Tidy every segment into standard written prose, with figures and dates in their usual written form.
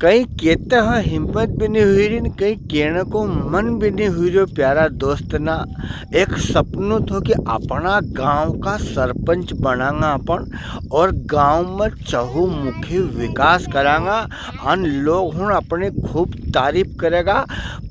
कहीं कहते हैं हिम्मत भी नहीं हुई रही, कहीं कहने को मन भी नहीं हुई रही। प्यारा दोस्त ना, एक सपनों था कि अपना गांव का सरपंच बनांगा अपन और गांव में चहुमुखी विकास करांगा और लोग हूँ अपने खूब तारीफ करेगा।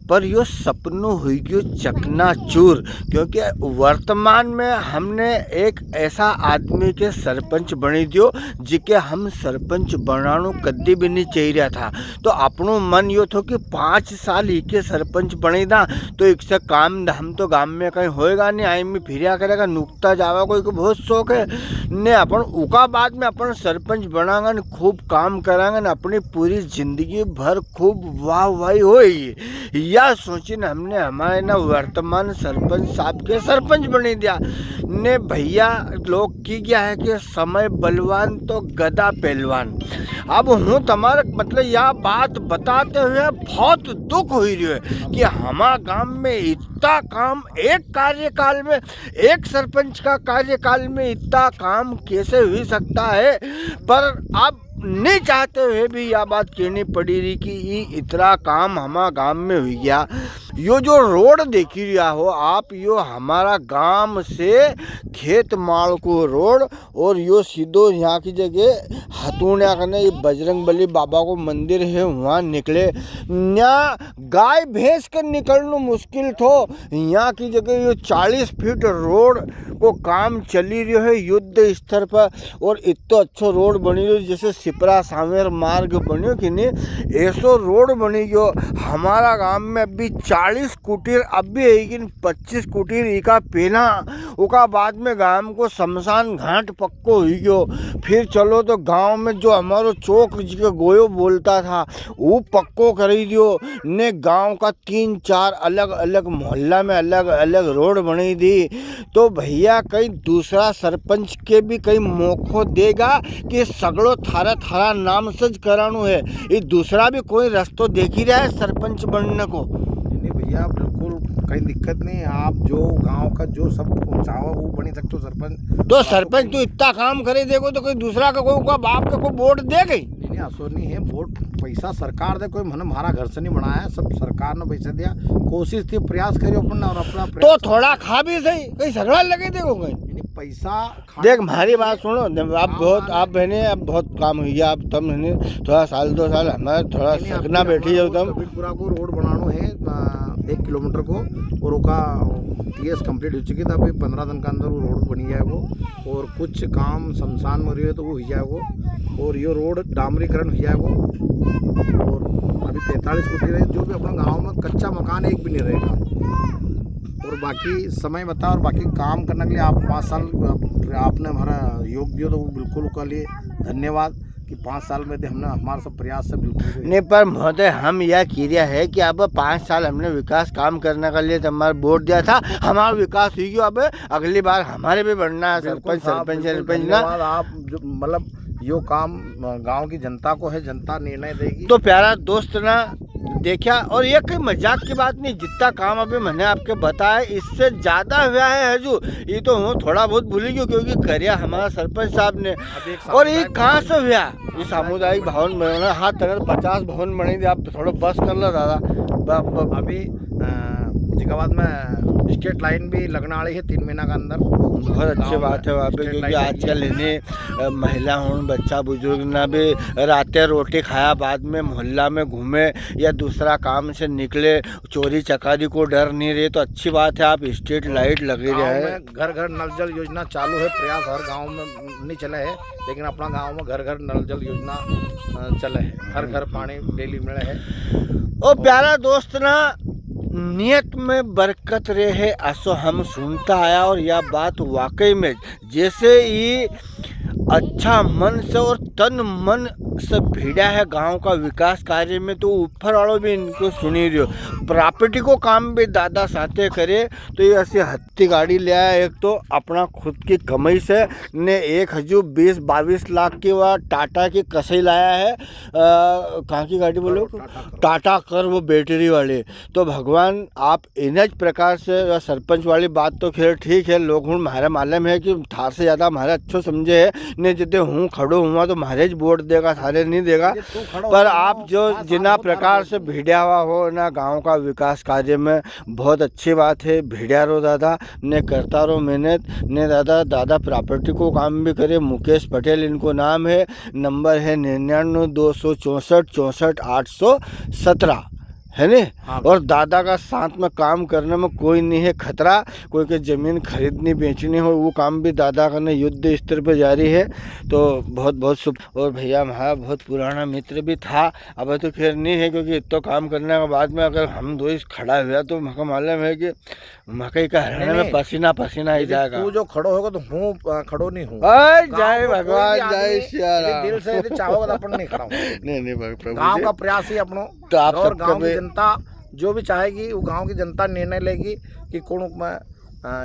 पर यो सपनों हुई गयो चकनाचूर, क्योंकि वर्तमान में हमने एक ऐसा आदमी के सरपंच बनी दियो जिके हम सरपंच बनानो कदी भी नहीं चाहिए था। तो अपनों मन यो थो कि 5 साल ही के सरपंच बने दा तो एक से काम हम तो गांव में कहीं होएगा नहीं, आई में फिरिया करेगा नुकता जावा कोई को बहुत शौक है ने अपन उका बाद में अपन सरपंच बनांगा न खूब काम करांगा न अपनी पूरी जिंदगी भर खूब वाह वाही होगी। या सोची न हमने हमारे ना वर्तमान सरपंच साहब के सरपंच बने दिया ने। भैया लोग की क्या है कि समय बलवान तो गदा पहलवान। अब हूँ तुम्हारा मतलब यह बात बताते हुए बहुत दुख हुई रही है कि हमारा गांव में इतना काम एक कार्यकाल में, एक सरपंच का कार्यकाल में इतना काम कैसे हो सकता है। पर अब नहीं चाहते हुए भी यह बात कहनी पड़ी रही कि ये इतना काम हमारा गांव में हो गया। यो जो रोड देखी रिया हो आप, यो हमारा गांव से खेत माल को रोड और यो सीधो यहाँ की जगह हथुनिया करने ये बजरंग बली बाबा को मंदिर है वहाँ निकले। यहाँ गाय भैंस कर निकलना मुश्किल थो, यहाँ की जगह यो 40 फीट रोड को काम चली रही है युद्ध स्तर पर। और इतना अच्छा रोड बनी रही जैसे सिपरा सामेर मार्ग बनियो कि नहीं ऐसो रोड बनी गयो। हमारा गांव में अभी 40 कुटीर अभी है 25 कुटीर इका पहला उका बाद में गांव को शमशान घाट पक्को हो गयो। फिर चलो तो गांव में जो हमारो चौक जिके गोयो बोलता था वो पक्को कर दियो ने। गांव का 3-4 अलग अलग मोहल्ला में अलग अलग रोड बनी दी। तो भैया कहीं दूसरा सरपंच के भी कहीं मौको देगा कि सगड़ो थारा थारा नाम सज करानो है। ये दूसरा भी कोई रास्ता देख ही रहा है सरपंच बनने को? नहीं भैया बिल्कुल कहीं दिक्कत नहीं, आप जो गांव का जो सब पहुंचाओ वो बनी सकते हो सरपंच। तो सरपंच तो इतना काम करे देखो तो कोई दूसरा का कोई बाप का कोई वोट दे गई? नहीं असो नहीं है, वोट पैसा सरकार दे, कोई मैंने हमारा घर से नहीं बनाया, सब सरकार ने पैसा दिया। कोशिश थी प्रयास करियो अपन और अपना तो थोड़ा खा भी सही, कहीं झगड़ा लगे देखो कहीं पैसा देख। हमारी बात सुनो, आप बहने अब बहुत काम हुई है, अब तुम थोड़ा साल 2 साल हमारा थोड़ा सकना बैठी जाओ तुम। पूरा को रोड बनानो है 1 किलोमीटर को और उसका TS कंप्लीट हो चुकी था। अभी 15 दिन के अंदर वो रोड बनी जाएगा और कुछ काम शमशान में रही है तो वो हो जाएगा और ये रोड डामरीकरण हो जाएगा। और अभी 45 कोटी रहे जो भी अपना गाँव में कच्चा मकान एक भी नहीं रहेगा। और बाकी समय बता और बाकी काम करने के लिए आप 5 साल आपने हमारा योग दिया तो वो बिल्कुल उसके लिए धन्यवाद कि 5 साल में हमने हमारा सब प्रयास से बिल्कुल नहीं। पर महोदय हम यह किया है कि अब 5 साल हमने विकास काम करने के लिए तो हमारा वोट दिया था, हमारा विकास हुई गया। अब अगली बार हमारे भी बढ़ना है सरपंच ना। आप जो मतलब यो काम गांव की जनता को है, जनता निर्णय देगी। तो प्यारा दोस्त ना देखा, और ये कोई मजाक की बात नहीं, जितना काम अभी मैंने आपके बताया इससे ज़्यादा हुआ है हजू। ये तो हूँ थोड़ा बहुत भूली गई क्योंकि करिया हमारा सरपंच साहब ने। और ये कहाँ से हुआ? ये सामुदायिक भवन बना, हाँ तक 50 भवन बने थे। आप थोड़ा बस कर लो दादा। अभी जिकाबाद में स्ट्रीट लाइन भी लगने वाली है 3 महीना के अंदर। बहुत अच्छी बात है वहाँ पे, क्योंकि आजकल इन्हें महिला हो बच्चा बुजुर्ग ना भी रातें रोटी खाया बाद में मोहल्ला में घूमे या दूसरा काम से निकले, चोरी चकारी को डर नहीं रहे। तो अच्छी बात है आप स्ट्रीट लाइट लगे रहे हैं। घर घर नल जल योजना चालू है, प्रयास हर गाँव में नहीं चले है लेकिन अपना गाँव में घर घर नल जल योजना चले है, हर घर पानी डेली मिले है। और प्यारा दोस्त ना नियत में बरकत रहे ऐसा हम सुनता आया। और यह बात वाकई में जैसे ही अच्छा मन से और तन मन से भिड़ा है गांव का विकास कार्य में, तो ऊपर वालों भी इनको सुनी रही हो। प्रॉपर्टी को काम भी दादा साथे करे तो ये ऐसी हत्ती गाड़ी ले आया, एक तो अपना खुद की कमाई से ने, एक हजू 20-22 लाख की वह टाटा की कसई लाया है। कहाँ की गाड़ी बोलो? टाटा कर, वो बैटरी वाली। तो भगवान आप इन प्रकार से सरपंच वाली बात तो खैर ठीक है, लोग हूँ हमारे मालूम है कि थार से ज़्यादा हमारे अच्छो समझे है ने जितने हूँ खड़ो हुआ तो महाराज वोट देगा थारे नहीं देगा। पर आप जो जिना प्रकार से भिड़िया हुआ हो ना गांव का विकास कार्य में बहुत अच्छी बात है। भिड़िया रो दादा ने करता रहो मेहनत ने दादा प्रॉपर्टी को काम भी करे। मुकेश पटेल इनको नाम है। नंबर है 99-264-64-817 है ने। हाँ। और दादा का साथ में काम करने में कोई नहीं है खतरा। कोई के ज़मीन खरीदनी बेचनी हो वो काम भी दादा का ने युद्ध स्तर पर जारी है। तो बहुत बहुत शुभ। और भैया हमारा बहुत पुराना मित्र भी था, अब तो खैर नहीं है क्योंकि इतना काम करने के बाद में अगर हम दो खड़ा हुआ तो मका मालूम है कि मकई का हरने में पसीना पसीना ही जाएगा। तू जो खड़ो होगा तो हूँ खड़ो नहीं हूँ। जय भगवान जय सिया राम। दिल से यदि चाहोगे तो अपन नहीं खड़ा हूँ। नहीं प्रभु गांव जी। का प्रयास ही अपनो। तो आप और सबका गांव की भी- जनता जो भी चाहेगी वो गांव की जनता निर्णय लेगी कि कौन में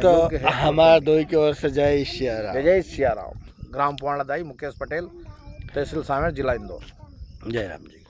तो योग्य है। हमारा दो की ओर से जय सिया राम। जय सिया राम। ग्राम पुआणादाई मुकेश पटेल, तहसील सामेर, जिला इंदौर। जय राम जी।